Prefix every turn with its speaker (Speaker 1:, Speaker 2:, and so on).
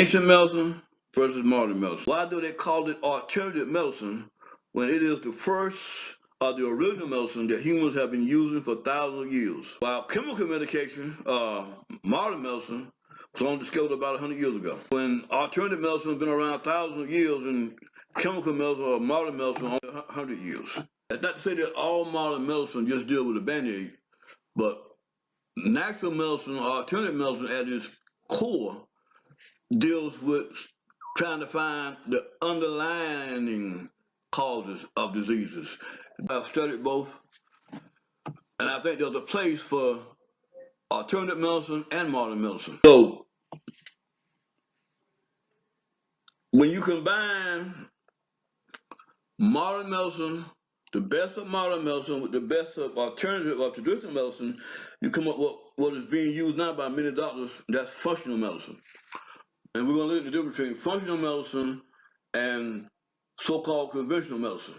Speaker 1: Ancient medicine versus modern medicine. Why do they call it alternative medicine when it is the first or the original medicine that humans have been using for thousands of years? While chemical medication, modern medicine, was only discovered about 100 years ago. When alternative medicine has been around thousands of years and chemical medicine or modern medicine only 100 years. That's not to say that all modern medicine just deal with a Band-Aid, but natural medicine or alternative medicine at its core deals with trying to find the underlying causes of diseases. I've studied both, and I think there's a place for alternative medicine and modern medicine. So when you combine modern medicine, the best of modern medicine with the best of alternative or traditional medicine, you come up with what is being used now by many doctors, that's functional medicine. And we're going to look at the difference between functional medicine and so-called conventional medicine.